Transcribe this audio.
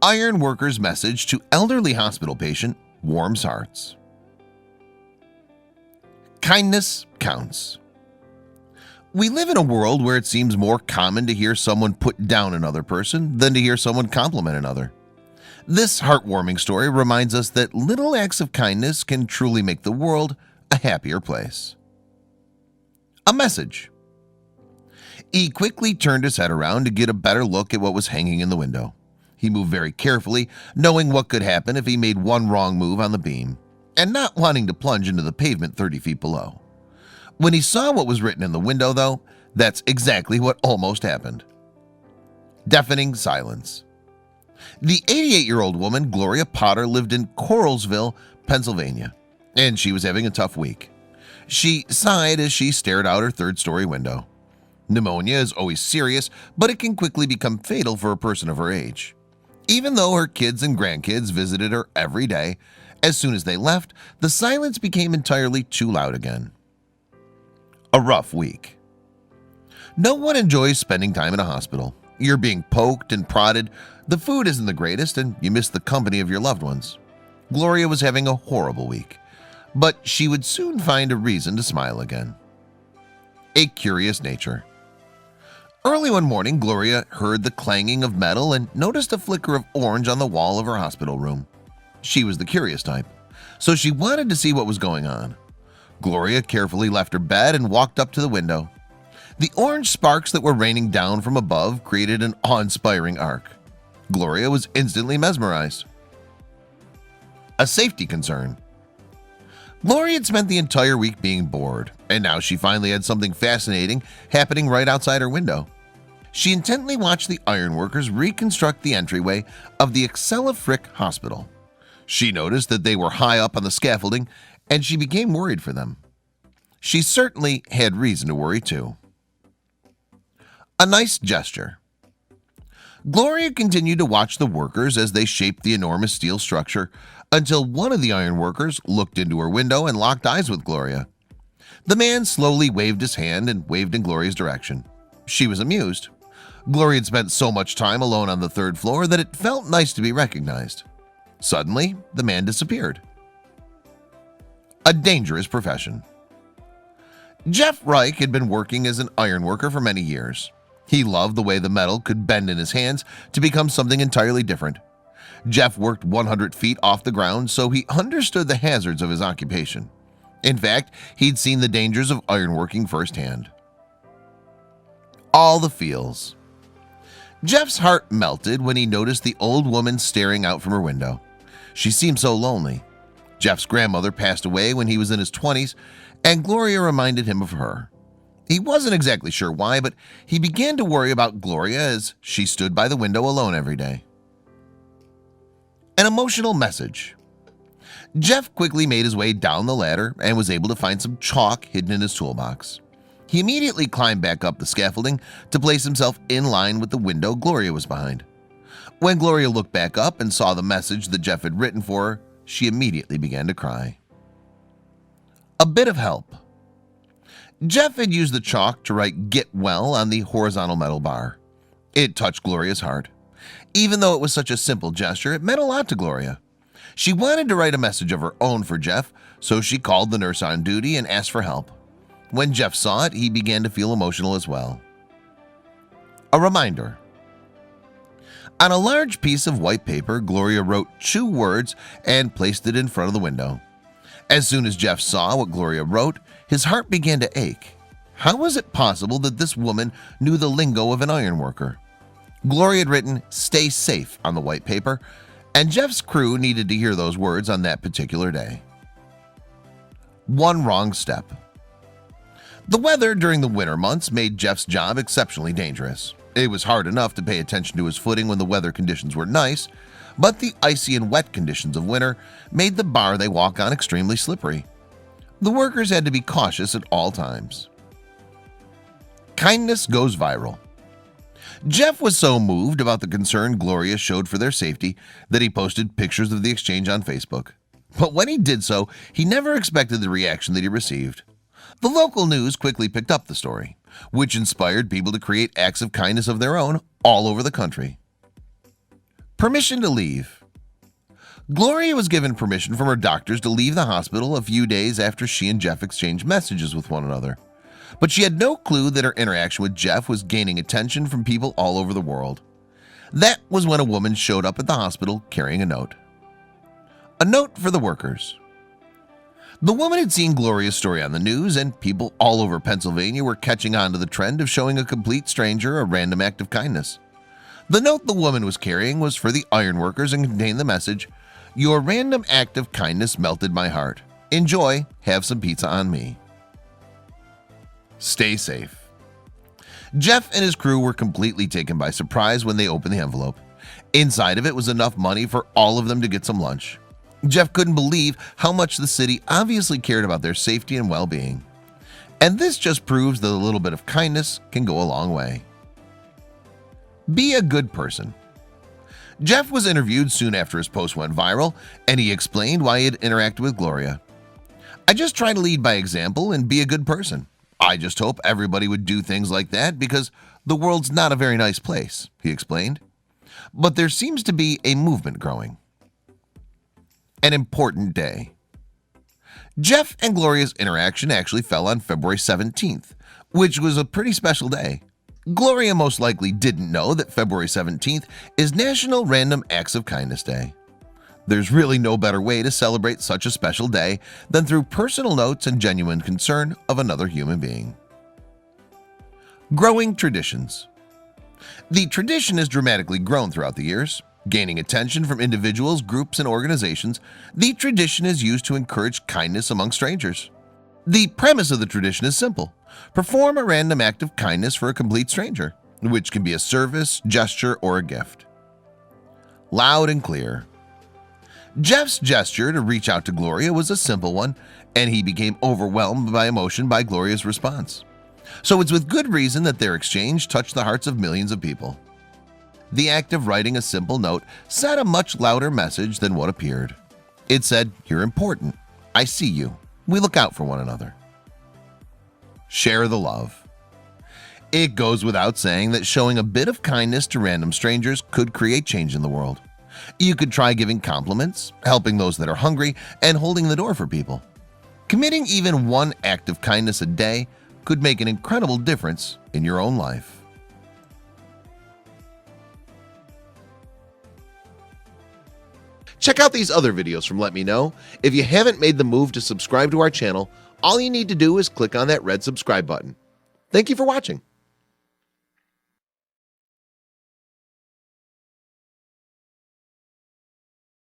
Iron worker's message to elderly hospital patient warms hearts. Kindness counts. We live in a world where it seems more common to hear someone put down another person than to hear someone compliment another. This heartwarming story reminds us that little acts of kindness can truly make the world a happier place. A message. He quickly turned his head around to get a better look at what was hanging in the window. He moved very carefully, knowing what could happen if he made one wrong move on the beam, and not wanting to plunge into the pavement 30 feet below. When he saw what was written in the window, though, that's exactly what almost happened. Deafening silence. The 88-year-old woman, Gloria Potter, lived in Coralsville, Pennsylvania, and she was having a tough week. She sighed as she stared out her third-story window. Pneumonia is always serious, but it can quickly become fatal for a person of her age. Even though her kids and grandkids visited her every day, as soon as they left, the silence became entirely too loud again. A rough week. No one enjoys spending time in a hospital. You're being poked and prodded, the food isn't the greatest, and you miss the company of your loved ones. Gloria was having a horrible week, but she would soon find a reason to smile again. A curious nature. Early one morning, Gloria heard the clanging of metal and noticed a flicker of orange on the wall of her hospital room. She was the curious type, so she wanted to see what was going on. Gloria carefully left her bed and walked up to the window. The orange sparks that were raining down from above created an awe-inspiring arc. Gloria was instantly mesmerized. A safety concern. Gloria had spent the entire week being bored, and now she finally had something fascinating happening right outside her window. She intently watched the ironworkers reconstruct the entryway of the Excella Frick Hospital. She noticed that they were high up on the scaffolding, and she became worried for them. She certainly had reason to worry too. A nice gesture. Gloria continued to watch the workers as they shaped the enormous steel structure until one of the ironworkers looked into her window and locked eyes with Gloria. The man slowly waved his hand and waved in Gloria's direction. She was amused. Gloria had spent so much time alone on the third floor that it felt nice to be recognized. Suddenly, the man disappeared. A dangerous profession. Jeff Reich had been working as an ironworker for many years. He loved the way the metal could bend in his hands to become something entirely different. Jeff worked 100 feet off the ground, so he understood the hazards of his occupation. In fact, he'd seen the dangers of ironworking firsthand. All the feels. Jeff's heart melted when he noticed the old woman staring out from her window. She seemed so lonely. Jeff's grandmother passed away when he was in his 20s, and Gloria reminded him of her. He wasn't exactly sure why, but he began to worry about Gloria as she stood by the window alone every day. An emotional message. Jeff quickly made his way down the ladder and was able to find some chalk hidden in his toolbox. He immediately climbed back up the scaffolding to place himself in line with the window Gloria was behind. When Gloria looked back up and saw the message that Jeff had written for her, she immediately began to cry. A bit of help. Jeff had used the chalk to write "Get Well" on the horizontal metal bar. It touched Gloria's heart. Even though it was such a simple gesture, it meant a lot to Gloria. She wanted to write a message of her own for Jeff, so she called the nurse on duty and asked for help. When Jeff saw it, he began to feel emotional as well. A reminder. On a large piece of white paper, Gloria wrote 2 words and placed it in front of the window. As soon as Jeff saw what Gloria wrote, his heart began to ache. How was it possible that this woman knew the lingo of an ironworker? Gloria had written "Stay safe" on the white paper, and Jeff's crew needed to hear those words on that particular day. One wrong step. The weather during the winter months made Jeff's job exceptionally dangerous. It was hard enough to pay attention to his footing when the weather conditions were nice, but the icy and wet conditions of winter made the bar they walk on extremely slippery. The workers had to be cautious at all times. Kindness goes viral. Jeff was so moved about the concern Gloria showed for their safety that he posted pictures of the exchange on Facebook. But when he did so, he never expected the reaction that he received. The local news quickly picked up the story, which inspired people to create acts of kindness of their own all over the country. Permission to leave. Gloria was given permission from her doctors to leave the hospital a few days after she and Jeff exchanged messages with one another. But she had no clue that her interaction with Jeff was gaining attention from people all over the world. That was when a woman showed up at the hospital carrying a note. A note for the workers. The woman had seen Gloria's story on the news, and people all over Pennsylvania were catching on to the trend of showing a complete stranger a random act of kindness. The note the woman was carrying was for the iron workers and contained the message, "Your random act of kindness melted my heart. Enjoy, have some pizza on me." Stay safe. Jeff and his crew were completely taken by surprise when they opened the envelope. Inside of it was enough money for all of them to get some lunch. Jeff couldn't believe how much the city obviously cared about their safety and well-being. And this just proves that a little bit of kindness can go a long way. Be a good person. Jeff was interviewed soon after his post went viral, and he explained why he had interacted with Gloria. "I just try to lead by example and be a good person. I just hope everybody would do things like that because the world's not a very nice place," he explained. But there seems to be a movement growing. An important day. Jeff and Gloria's interaction actually fell on February 17th, which was a pretty special day. Gloria most likely didn't know that February 17th is National Random Acts of Kindness Day. There's really no better way to celebrate such a special day than through personal notes and genuine concern of another human being. Growing traditions. The tradition has dramatically grown throughout the years. Gaining attention from individuals, groups, and organizations, the tradition is used to encourage kindness among strangers. The premise of the tradition is simple. Perform a random act of kindness for a complete stranger, which can be a service, gesture, or a gift. Loud and clear. Jeff's gesture to reach out to Gloria was a simple one, and he became overwhelmed by emotion by Gloria's response. So it's with good reason that their exchange touched the hearts of millions of people. The act of writing a simple note sent a much louder message than what appeared. It said, "You're important. I see you. We look out for one another." Share the love. It goes without saying that showing a bit of kindness to random strangers could create change in the world. You could try giving compliments, helping those that are hungry, and holding the door for people. Committing even one act of kindness a day could make an incredible difference in your own life. Check out these other videos from Let Me Know. If you haven't made the move to subscribe to our channel, all you need to do is click on that red subscribe button. Thank you for watching.